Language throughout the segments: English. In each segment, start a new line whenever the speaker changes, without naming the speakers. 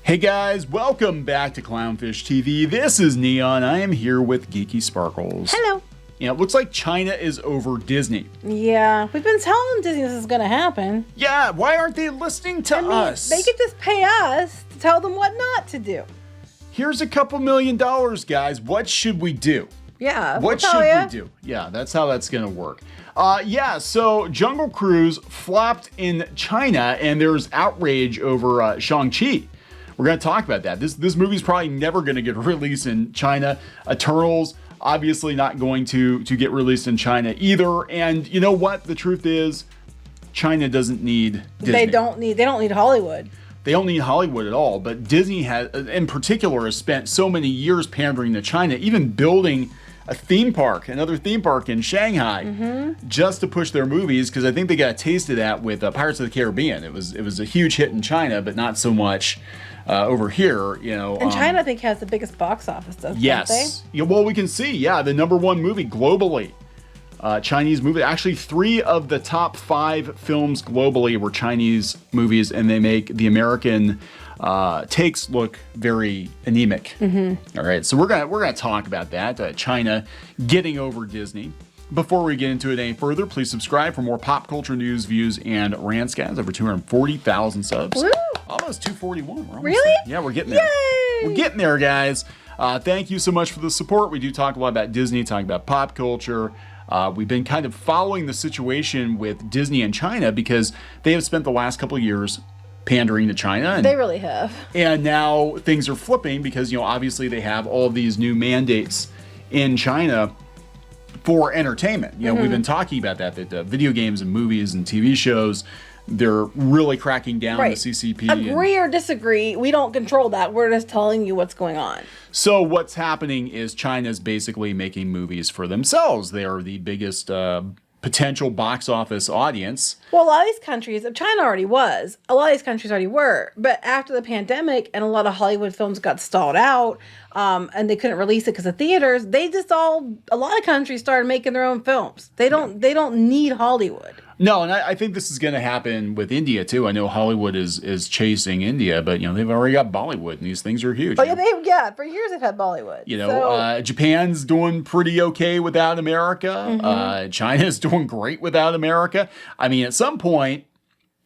Hey guys, welcome back to Clownfish TV. This is Neon. I am here with Geeky Sparkles.
Hello.
Yeah, it looks like China is over Disney.
Yeah, we've been telling Disney this is going to happen.
Yeah, why aren't they listening to us?
They could just pay us to tell them what not to do.
Here's a couple $1 million, guys. What should we do?
Yeah,
What should we do? Yeah, that's how that's going to work. So Jungle Cruise flopped in China, and there's outrage over Shang Chi. We're going to talk about that. This movie's probably never going to get released in China. Eternals, obviously not going to get released in China either. And you know what? The truth is, China doesn't need Disney.
They don't need Hollywood.
They don't need Hollywood at all. But Disney has, in particular, has spent so many years pandering to China, even building another theme park in Shanghai, just to push their movies, because I think they got a taste of that with Pirates of the Caribbean. It was a huge hit in China, but not so much over here.
And China, I think, has the biggest box office, don't they?
Yes. Yeah, well, we can see, the #1 movie globally. Chinese movie. Actually, 3 of the top 5 films globally were Chinese movies, and they make the American takes look very anemic. All right, so we're gonna talk about that. China getting over Disney. Before we get into it any further, please subscribe for more pop culture news, views, and rants, guys. Over 240,000 subs.
Woo!
Almost 241. We're almost
Really?
there. Yeah, we're getting there.
Yay!
We're getting there, guys. Thank you so much for the support. We do talk a lot about Disney, talk about pop culture. We've been kind of following the situation with Disney and China because they have spent the last couple of years pandering to China. And
they really have.
And now things are flipping because, obviously they have all of these new mandates in China for entertainment. We've been talking about that video games and movies and TV shows, they're really cracking down the CCP.
Agree or disagree, we don't control that. We're just telling you what's going on.
So what's happening is China's basically making movies for themselves. They are the biggest potential box office audience.
Well, a lot of these countries, China already was, a lot of these countries already were, but after the pandemic and a lot of Hollywood films got stalled out and they couldn't release it because of theaters, a lot of countries started making their own films. They don't need Hollywood.
No, and I think this is going to happen with India too. I know Hollywood is chasing India, but they've already got Bollywood, and these things are huge.
Oh yeah, for years they've had Bollywood.
Japan's doing pretty okay without America. China's doing great without America. I mean, at some point,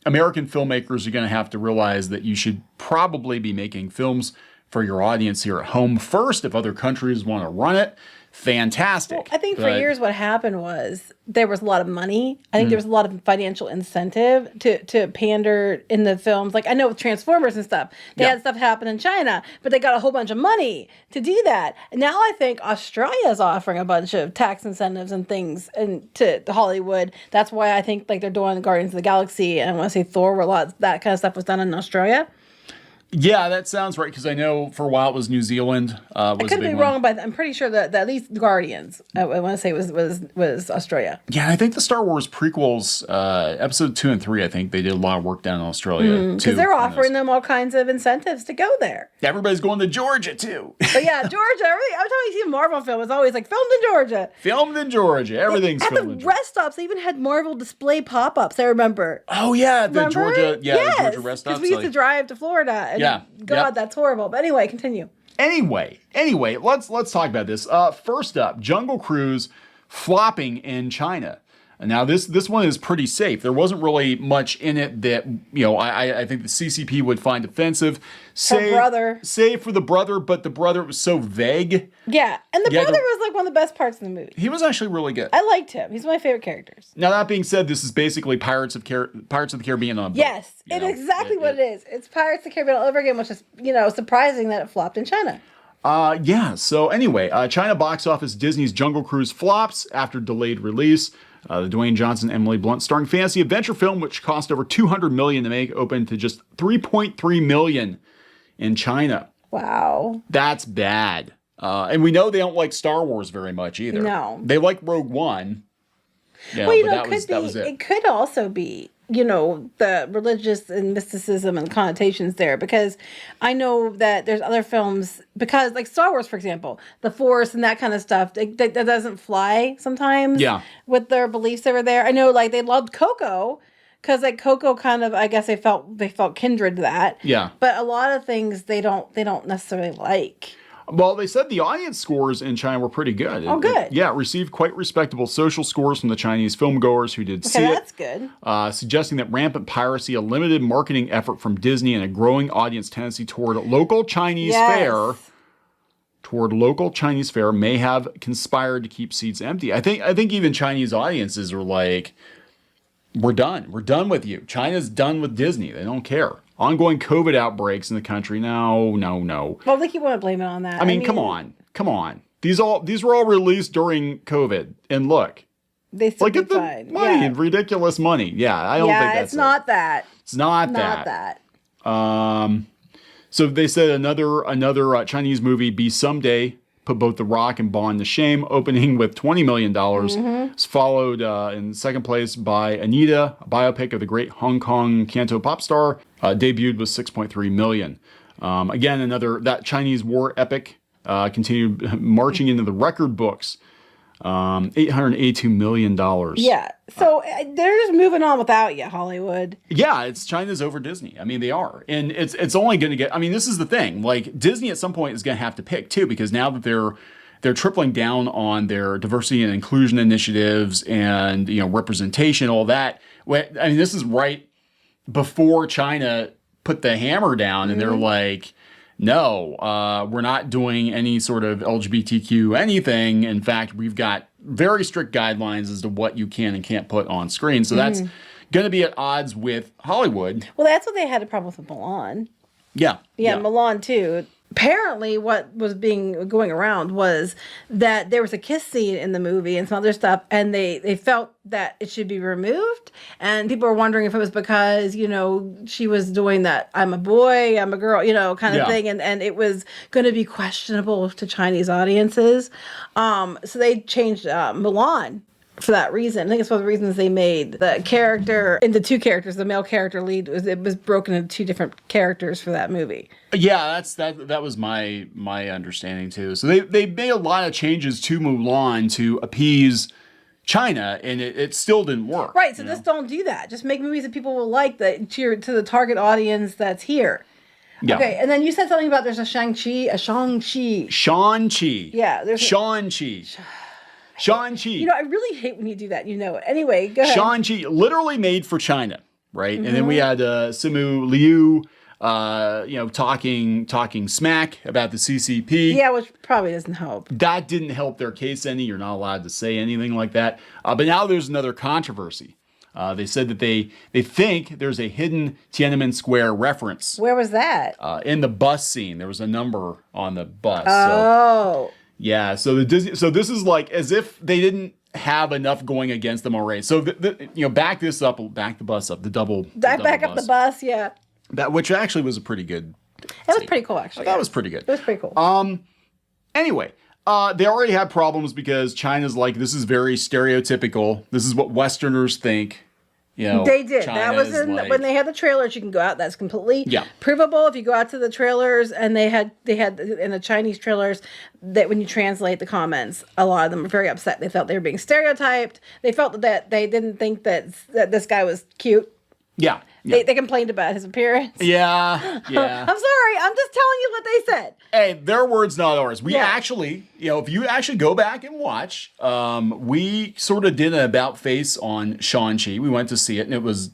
American filmmakers are going to have to realize that you should probably be making films for your audience here at home first. If other countries want to run it, fantastic.
Well, I think for years what happened was there was a lot of money. I think there was a lot of financial incentive to pander in the films. Like I know with Transformers and stuff, they had stuff happen in China, but they got a whole bunch of money to do that. And now I think Australia is offering a bunch of tax incentives and things to Hollywood. That's why I think they're doing Guardians of the Galaxy and I want to say Thor, where a lot of that kind of stuff was done in Australia.
Yeah, that sounds right, because I know for a while it was New Zealand.
I could be wrong, but I'm pretty sure that at least Guardians, I want to say was Australia.
Yeah, I think the Star Wars prequels, episode 2 and 3, I think they did a lot of work down in Australia too.
Because they're offering them all kinds of incentives to go there.
Everybody's going to Georgia too.
But yeah, Georgia. Every time you see a Marvel film, it's always like filmed in Georgia.
Filmed in Georgia. Everything's filmed in Georgia.
At the rest stops, they even had Marvel display pop-ups. I remember.
Oh yeah, the Georgia rest stops.
Because we used to drive to Florida. And God, that's horrible. But anyway, continue.
Anyway, let's talk about this. First up, Jungle Cruise flopping in China. Now this one is pretty safe. There wasn't really much in it that I think the CCP would find offensive. Save for the brother, but the brother was so vague.
Yeah, and the brother was like one of the best parts of the movie.
He was actually really good.
I liked him. He's one of my favorite characters.
Now that being said, this is basically Pirates of the Caribbean on a boat.
Yes, it's exactly what it is. It's Pirates of the Caribbean all over again, which is surprising that it flopped in China.
So anyway, China box office, Disney's Jungle Cruise flops after delayed release. The Dwayne Johnson, Emily Blunt starring fantasy adventure film, which cost over $200 million to make, opened to just $3.3 million in China.
Wow.
That's bad. And we know they don't like Star Wars very much either.
No.
They like Rogue One. Yeah,
well,
that was it.
It could also be, the religious and mysticism and connotations there, because I know that there's other films, because like Star Wars, for example, the Force and that kind of stuff, that doesn't fly sometimes with their beliefs over there. I know they loved Coco because like Coco kind of, I guess they felt kindred to that.
Yeah.
But a lot of things they don't necessarily like.
Well, they said the audience scores in China were pretty good.
Oh, good.
It received quite respectable social scores from the Chinese filmgoers who did see it.
That's good.
Suggesting that rampant piracy, a limited marketing effort from Disney, and a growing audience tendency toward local Chinese fare may have conspired to keep seats empty. I think even Chinese audiences are like, we're done. We're done with you. China's done with Disney. They don't care. Ongoing COVID outbreaks in the country. No.
Well, they keep want to blame it on that.
I mean, come on. These were all released during COVID, and look,
they still
look at the
fine.
money, ridiculous money. Yeah, I don't think that's
it's not that.
It's not that. So they said another Chinese movie, Be Someday, put both The Rock and Bond to shame, opening with $20 million. It's followed in second place by Anita, a biopic of the great Hong Kong Canto pop star, debuted with $6.3 million. Again, that Chinese war epic continued marching into the record books. $882 million.
Yeah. So they're just moving on without you, Hollywood.
Yeah, China's over Disney. I mean, they are. And it's only going to get, I mean, this is the thing. Like, Disney at some point is going to have to pick, too, because now that they're tripling down on their diversity and inclusion initiatives and, representation, all that. I mean, this is right before China put the hammer down, and they're like, no, we're not doing any sort of LGBTQ anything. In fact, we've got very strict guidelines as to what you can and can't put on screen. So that's going to be at odds with Hollywood.
Well, that's what they had a problem with Milan.
Yeah.
Milan too. Apparently what was going around was that there was a kiss scene in the movie and some other stuff, and they felt that it should be removed, and people were wondering if it was because she was doing that I'm a boy, I'm a girl, kind of thing, and it was going to be questionable to Chinese audiences, so they changed Milan for that reason. I think it's one of the reasons they made the character into two characters. The male character lead was broken into two different characters for that movie.
Yeah, that was my understanding too. So they made a lot of changes to Mulan to appease China, and it still didn't work.
Right. So just don't do that. Just make movies that people will like to the target audience that's here. Yeah. Okay, and then you said something about there's a Shang-Chi. Yeah, there's
Shang-Chi. Shang-Chi.
I really hate when you do that. Anyway, go ahead.
Shang-Chi, literally made for China, right? And then we had Simu Liu, talking smack about the CCP.
Yeah, which probably doesn't help.
That didn't help their case any. You're not allowed to say anything like that. But now there's another controversy. They said that they think there's a hidden Tiananmen Square reference.
Where was that?
In the bus scene. There was a number on the bus.
Oh.
So, yeah, so this is like as if they didn't have enough going against them already. So back the bus up,
back up the bus, yeah.
That which actually was a pretty good.
It was pretty cool, actually.
That was pretty good.
It was pretty cool.
Anyway, they already had problems because China's like, this is very stereotypical. This is what Westerners think.
They did. That was when they had the trailers. You can go out. That's completely provable. If you go out to the trailers, and they had in the Chinese trailers that when you translate the comments, a lot of them were very upset. They felt they were being stereotyped. They felt that they didn't think that this guy was cute.
Yeah.
They complained about his appearance.
Yeah.
I'm sorry. I'm just telling you what they said.
Hey, their words, not ours. We actually, if you actually go back and watch, we sort of did an about face on Shang-Chi. We went to see it, and it was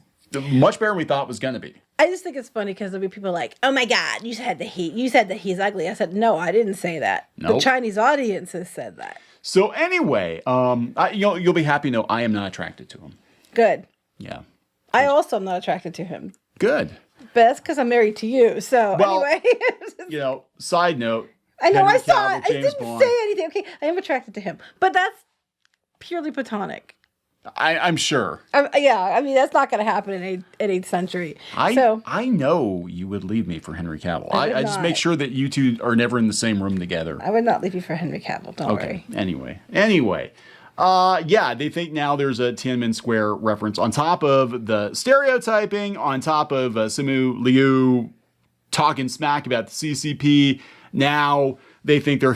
much better than we thought it was going to be.
I just think it's funny because there'll be people like, oh my God, you said that he's ugly. I said, no, I didn't say that. Nope. The Chinese audience has said that.
So anyway, you'll be happy to know I am not attracted to him.
Good.
Yeah.
I also am not attracted to him.
Good.
But that's because I'm married to you. So anyway.
Side note.
I know, I saw it. I didn't say anything. Okay, I am attracted to him. But that's purely platonic.
I'm sure.
That's not going to happen in 8th century.
I know you would leave me for Henry Cavill. I just make sure that you two are never in the same room together.
I would not leave you for Henry Cavill. Don't worry.
Anyway. They think now there's a Tiananmen Square reference on top of the stereotyping, on top of Simu Liu talking smack about the CCP. Now they think they're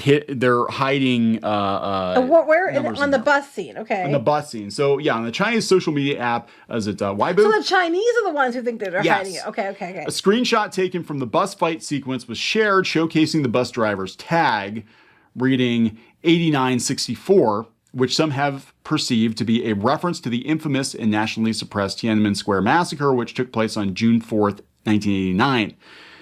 hiding
Where
numbers
on
in
the
there.
bus scene? Okay.
On the bus scene. So yeah, on the Chinese social media app, is it Weibo?
So the Chinese are the ones who think that they're
Yes.
hiding it. Okay.
A screenshot taken from the bus fight sequence was shared, showcasing the bus driver's tag, reading 8964, which some have perceived to be a reference to the infamous and nationally suppressed Tiananmen Square massacre, which took place on June 4th, 1989.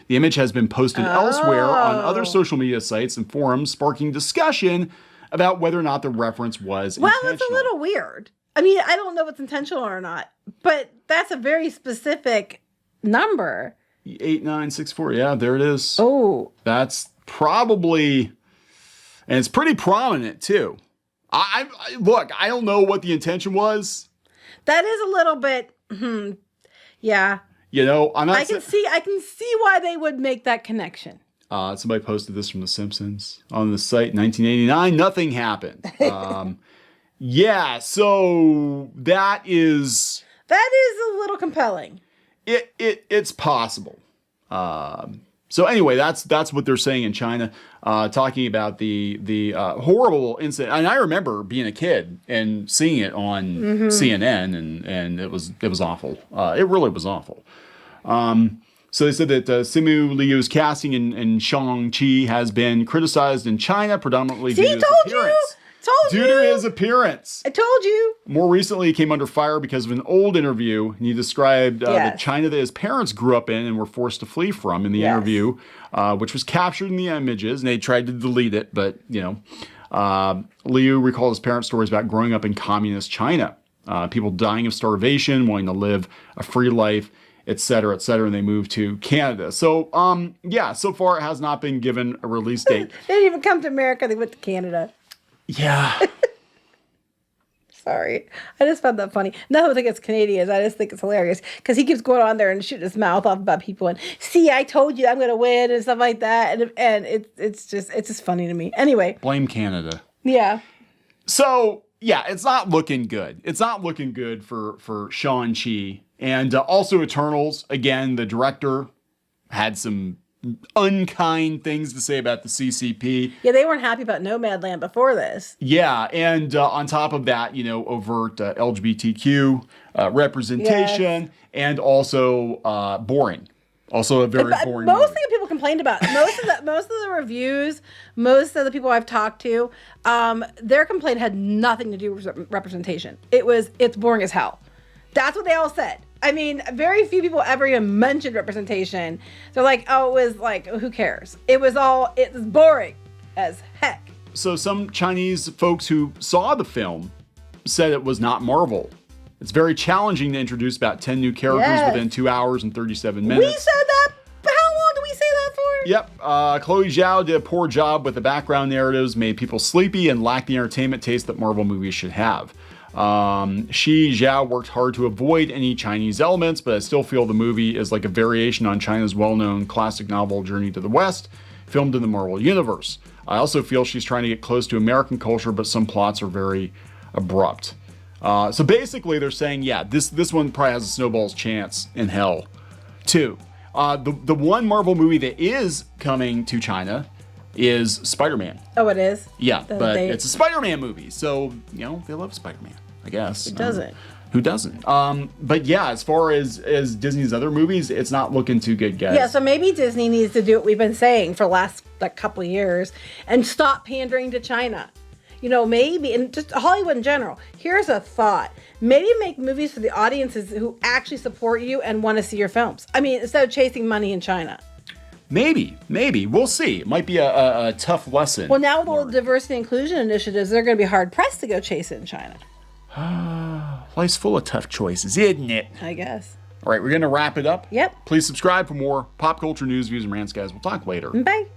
The image has been posted elsewhere on other social media sites and forums, sparking discussion about whether or not the reference was intentional.
Well, that's a little weird. I mean, I don't know if it's intentional or not, but that's a very specific number.
8964, yeah, there it is.
Oh.
That's probably, and it's pretty prominent too. Look, I don't know what the intention was.
That is a little bit, yeah.
You know,
I can see why they would make that connection.
Somebody posted this from The Simpsons on the site, 1989. Nothing happened. Yeah, so that is
a little compelling.
It's possible. So anyway, that's what they're saying in China, talking about the horrible incident. And I remember being a kid and seeing it on CNN, and it was awful. It really was awful. So they said that Simu Liu's casting in Shang Chi has been criticized in China, predominantly due to his appearance. Due to his appearance.
I told you.
More recently, he came under fire because of an old interview. And he described the China that his parents grew up in and were forced to flee from in the interview, which was captured in the images. And they tried to delete it. But, Liu recalled his parents' stories about growing up in communist China. People dying of starvation, wanting to live a free life, et cetera, and they moved to Canada. So, so far it has not been given a release date.
They didn't even come to America. They went to Canada.
Yeah.
Sorry. I just found that funny. No, I don't think it's Canadians. I just think it's hilarious because he keeps going on there and shooting his mouth off about people and see, I told you I'm going to win and stuff like that. And it's just funny to me. Anyway.
Blame Canada.
Yeah.
So, yeah, it's not looking good. It's not looking good for Shang Chi. And also Eternals. Again, the director had some unkind things to say about the CCP.
Yeah, they weren't happy about Nomadland before this.
Yeah, and on top of that, overt LGBTQ representation, and also boring. Also a very boring
Most
movie.
of the people complained about most of the reviews, most of the people I've talked to, their complaint had nothing to do with representation. It's boring as hell. That's what they all said. I mean, very few people ever even mentioned representation. They're like, oh, it was like, who cares? It was boring as heck.
So some Chinese folks who saw the film said it was not Marvel. It's very challenging to introduce about 10 new characters within 2 hours and 37 minutes.
We said that. How long did we say that for?
Yep. Chloe Zhao did a poor job with the background narratives, made people sleepy, and lacked the entertainment taste that Marvel movies should have. Zhao worked hard to avoid any Chinese elements, but I still feel the movie is like a variation on China's well-known classic novel Journey to the West, filmed in the Marvel Universe. I also feel she's trying to get close to American culture, but some plots are very abrupt. So basically they're saying, this one probably has a snowball's chance in hell, too. The one Marvel movie that is coming to China is Spider-Man.
Oh, it is?
Yeah, but it's a Spider-Man movie, so, they love Spider-Man, I guess.
Who doesn't?
Who doesn't? But yeah, as far as Disney's other movies, it's not looking too good, guys.
Yeah, so maybe Disney needs to do what we've been saying for the last couple of years and stop pandering to China. Maybe, and just Hollywood in general. Here's a thought. Maybe make movies for the audiences who actually support you and want to see your films. I mean, instead of chasing money in China. Maybe.
We'll see. It might be a tough lesson.
Well, now with all the diversity and inclusion initiatives, they're going to be hard-pressed to go chase it in China.
Life's full of tough choices, isn't it?
I guess.
All right, we're going to wrap it up.
Yep.
Please subscribe for more pop culture news, views, and rants, guys. We'll talk later.
Bye.